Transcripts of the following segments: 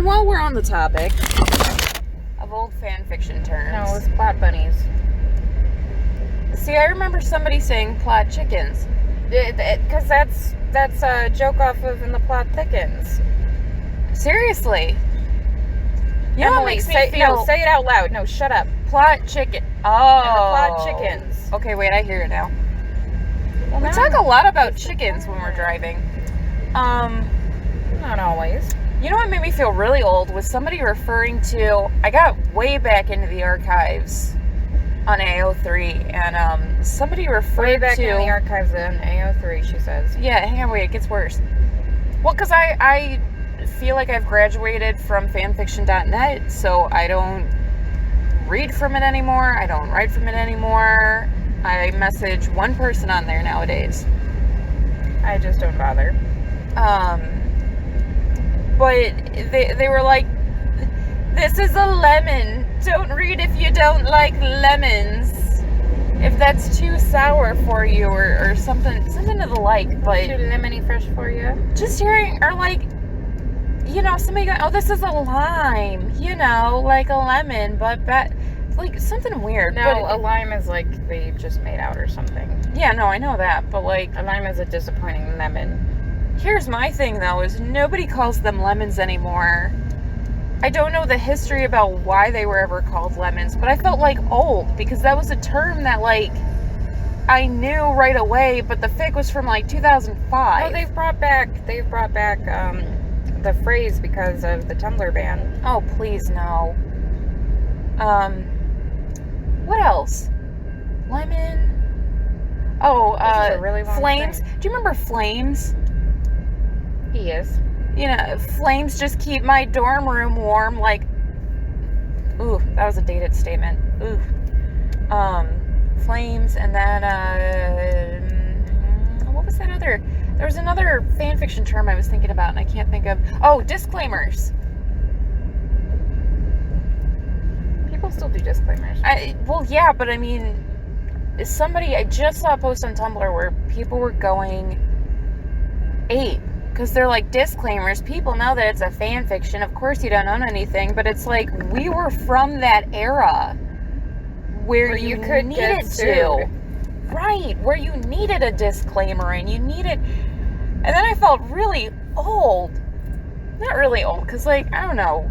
And while we're on the topic of old fan fiction terms. No, it's plot bunnies. See, I remember somebody saying plot chickens. Because that's a joke off of In the Plot Thickens. Seriously. You know what makes me feel... No, say it out loud. No, shut up. Plot chicken. Oh. And the plot chickens. Okay, wait, I hear it now. Well, We talk a lot about chickens when we're driving. Not always. You know what made me feel really old was somebody referring to... I got way back into the archives on AO3, and somebody referred Way back to... in the archives on AO3, she says. Yeah, hang on, wait, it gets worse. Well, because I feel like I've graduated from fanfiction.net, so I don't read from it anymore, I don't write from it anymore. I message one person on there nowadays. I just don't bother. But they were like, this is a lemon. Don't read if you don't like lemons. If that's too sour for you or something of the like. But too lemony fresh for you. Just hearing, or like, you know, somebody going, oh, this is a lime. You know, like a lemon, but like something weird. No, but a lime is like they just made out or something. Yeah, no, I know that, but like... A lime is a disappointing lemon. Here's my thing, though, is nobody calls them lemons anymore. I don't know the history about why they were ever called lemons, but I felt like old, because that was a term that, like, I knew right away, but the fic was from, like, 2005. Oh, they've brought back the phrase because of the Tumblr ban. Oh, please, no. What else? Lemon. Oh, This is a really long Flames. thing. Do you remember Flames? He is. You know, flames just keep my dorm room warm, like... Ooh, that was a dated statement. Ooh. Flames, and then, what was that other... There was another fanfiction term I was thinking about, and I can't think of... Oh, disclaimers. People still do disclaimers. Well, yeah, but I mean... I just saw a post on Tumblr where people were going ape. Because they're like, disclaimers, people know that it's a fan fiction, of course you don't own anything, but it's like, we were from that era where you could needed to. Right, where you needed a disclaimer and you needed, and then I felt really old. Not really old, because like, I don't know,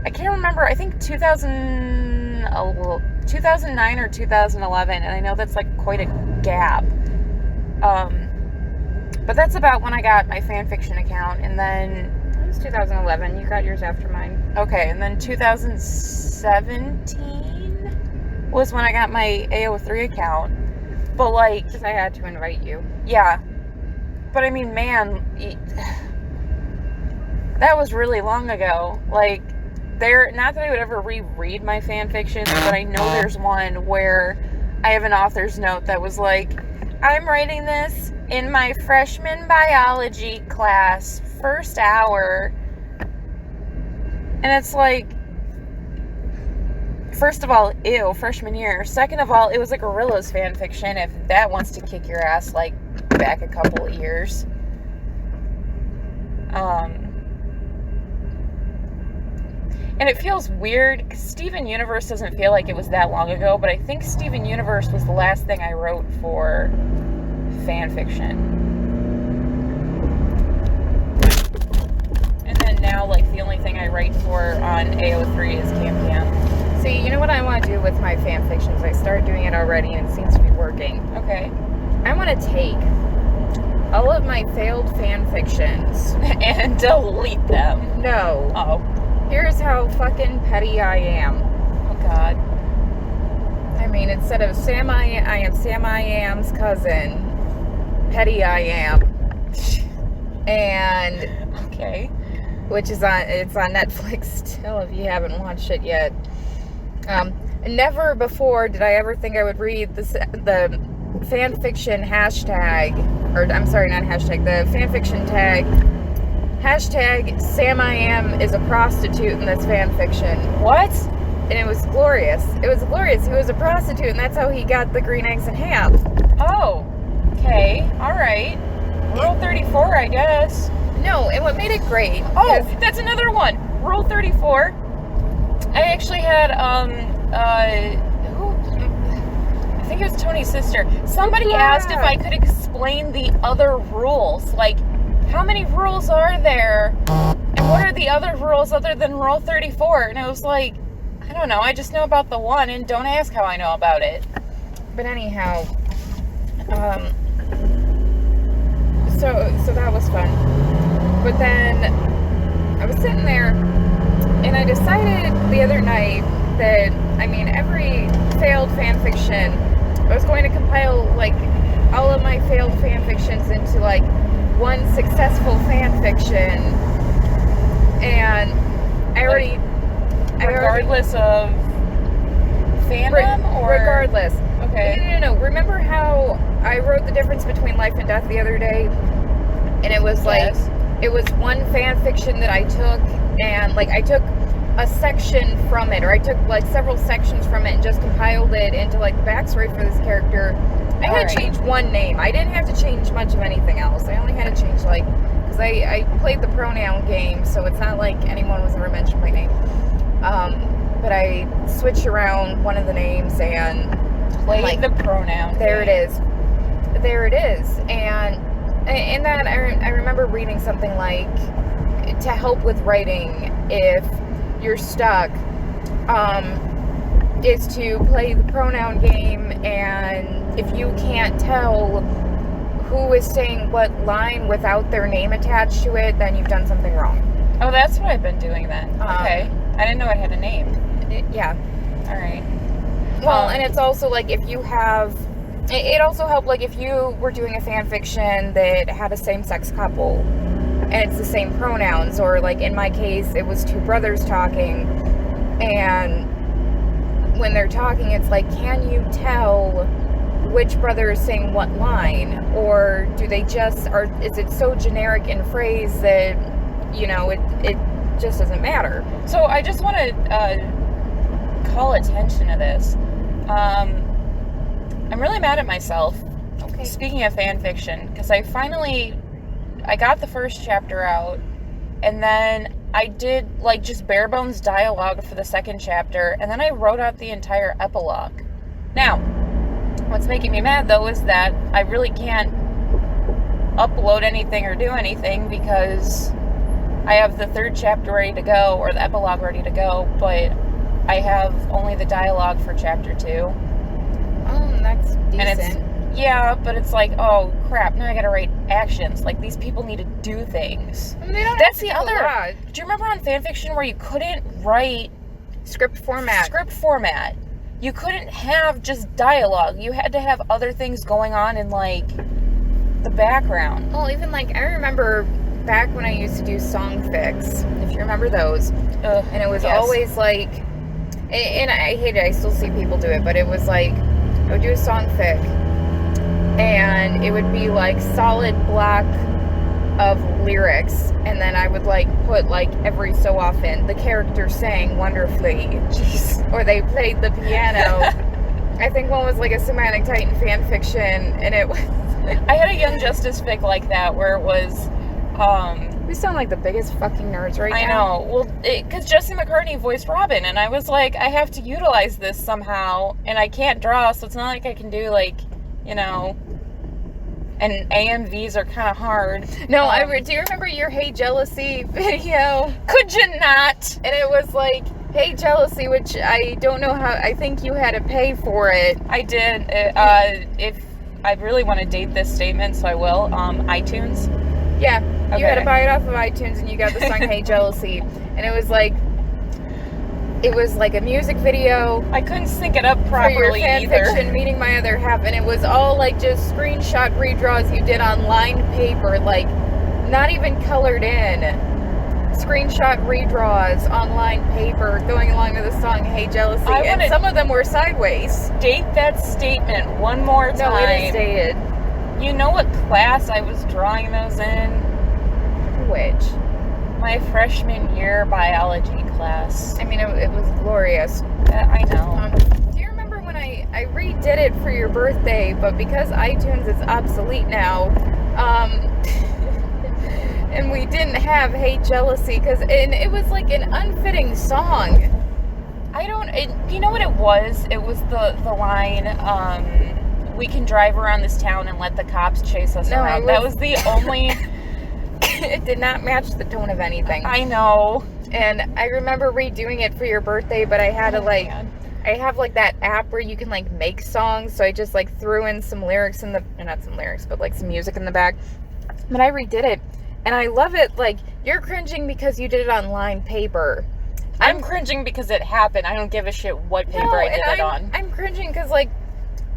I can't remember, I think 2009 or 2011, and I know that's like quite a gap. But that's about when I got my fanfiction account, and then... It was 2011. You got yours after mine. Okay, and then 2017 was when I got my AO3 account. But, like... Because I had to invite you. Yeah. But, I mean, man... That was really long ago. Like, not that I would ever reread my fanfictions, but I know there's one where I have an author's note that was like, I'm writing this in my freshman biology class, first hour. And it's like, first of all, ew, freshman year. Second of all, it was a Gorillas fan fiction, if that wants to kick your ass, like, back a couple of years. And it feels weird, because Steven Universe doesn't feel like it was that long ago, but I think Steven Universe was the last thing I wrote for fan fiction. And then now, like, the only thing I write for on AO3 is Cam Cam. See, you know what I want to do with my fan fictions? I started doing it already, and it seems to be working. Okay. I want to take all of my failed fan fictions and delete them. No. Oh. Here's how fucking petty I am. Oh, God. I mean, instead of I am Sam I Am's cousin, petty I am. And... Okay. Which is it's on Netflix still, if you haven't watched it yet. Never before did I ever think I would read the fanfiction hashtag, or I'm sorry, not hashtag, the fanfiction tag, hashtag Sam I Am is a prostitute in this fanfiction. What? And it was glorious. It was glorious. He was a prostitute, and that's how he got the green eggs and ham. Oh. Okay. Alright. Rule 34, I guess. No, and what made it great... Oh, that's another one. Rule 34. I actually had, I think it was Tony's sister. Somebody asked if I could explain the other rules. Like, how many rules are there? And what are the other rules other than Rule 34? And it was like, I don't know. I just know about the one, and don't ask how I know about it. But anyhow, so that was fun. But then I was sitting there, and I decided the other night that, I mean, every failed fan fiction, I was going to compile, like, all of my failed fan fictions into, like, one successful fan fiction. And regardless of fandom, or regardless. Okay. No. Remember how I wrote the difference between life and death the other day? And it was like, Yes. it was one fan fiction that I took, and like I took a section from it, or I took like several sections from it and just compiled it into like the backstory for this character. I had to change one name. I didn't have to change much of anything else. I only had to change, like, because I played the pronoun game, so it's not like anyone was ever mentioned by name. But I switched around one of the names and Play like, the pronoun. there it is. There it is. And in that, I remember reading something like, to help with writing, if you're stuck, is to play the pronoun game, and if you can't tell who is saying what line without their name attached to it, then you've done something wrong. Oh, that's what I've been doing then. Okay. I didn't know it had a name. Yeah. All right. Well, and it's also like if you have, it also helped like if you were doing a fan fiction that had a same-sex couple and it's the same pronouns, or like in my case it was two brothers talking, and when they're talking it's like, can you tell which brother is saying what line, or do they just, or is it so generic in phrase that, you know, it just doesn't matter. So I just want to call attention to this. I'm really mad at myself. Okay. Speaking of fan fiction, because I got the first chapter out, and then I did like just bare bones dialogue for the second chapter, and then I wrote out the entire epilogue. Now, what's making me mad though is that I really can't upload anything or do anything because I have the third chapter ready to go, or the epilogue ready to go, but I have only the dialogue for chapter 2. Oh, that's decent. And it's, yeah, but it's like, oh crap, now I gotta write actions. Like, these people need to do things. I mean, they don't That's have to the do a other. lot. Do you remember on fanfiction where you couldn't write Script format. You couldn't have just dialogue. You had to have other things going on in, like, the background. Well, even like, I remember back when I used to do songfics, if you remember those, and it was always like, and I hate it, I still see people do it, but it was like, I would do a songfic, and it would be like solid block of lyrics, and then I would like put like every so often the character sang wonderfully. Jeez. Or they played the piano. I think one was like a Semantic Titan fan fiction, and it was I had a Young Justice fic like that where it was we sound like the biggest fucking nerds right now. I know. Well, because Jesse McCartney voiced Robin, and I was like, I have to utilize this somehow, and I can't draw, so it's not like I can do, like, you know, and AMVs are kind of hard. No, do you remember your Hey Jealousy video? Could you not? And it was like, Hey Jealousy, which I don't know how, I think you had to pay for it. I did. If I really want to date this statement, so I will, iTunes. Yeah, Okay. you had to buy it off of iTunes, and you got the song Hey Jealousy. And it was like a music video. I couldn't sync it up properly for your fan either. fiction, Meeting My Other Half, and it was all like just screenshot redraws you did on lined paper, like not even colored in. Screenshot redraws on lined paper going along with the song Hey Jealousy, and some of them were sideways. State that statement one more time. No, it is dated. You know what class I was drawing those in? Which? My freshman year biology class. I mean, it was glorious. I know. Do you remember when I redid it for your birthday, but because iTunes is obsolete now, and we didn't have Hate Jealousy, and it was like an unfitting song. You know what it was? It was the line, we can drive around this town and let the cops chase us around. That was the only... It did not match the tone of anything. I know. And I remember redoing it for your birthday, but I had to man. I have like that app where you can like make songs, so I just like threw in some lyrics not some lyrics, but like some music in the back. But I redid it, and I love it. Like, you're cringing because you did it on lined paper. I'm cringing because it happened. I don't give a shit what paper I did it on. I'm cringing because, like,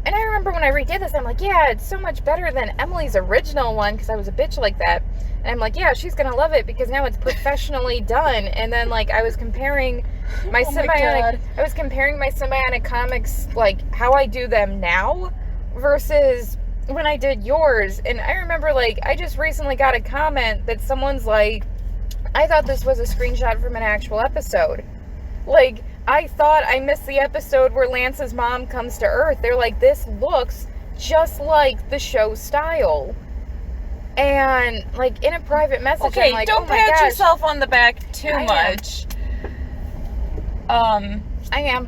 and I remember when I redid this, I'm like, yeah, it's so much better than Emily's original one, because I was a bitch like that. And I'm like, yeah, she's gonna love it because now it's professionally done. And then, like, I was comparing my symbiotic comics, like, how I do them now versus when I did yours. And I remember, like, I just recently got a comment that someone's like, I thought this was a screenshot from an actual episode. Like, I thought I missed the episode where Lance's mom comes to Earth. They're like, this looks just like the show style. And, like, in a private message, okay, I'm like, don't pat yourself on the back too much. I am.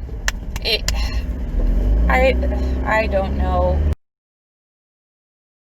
I don't know.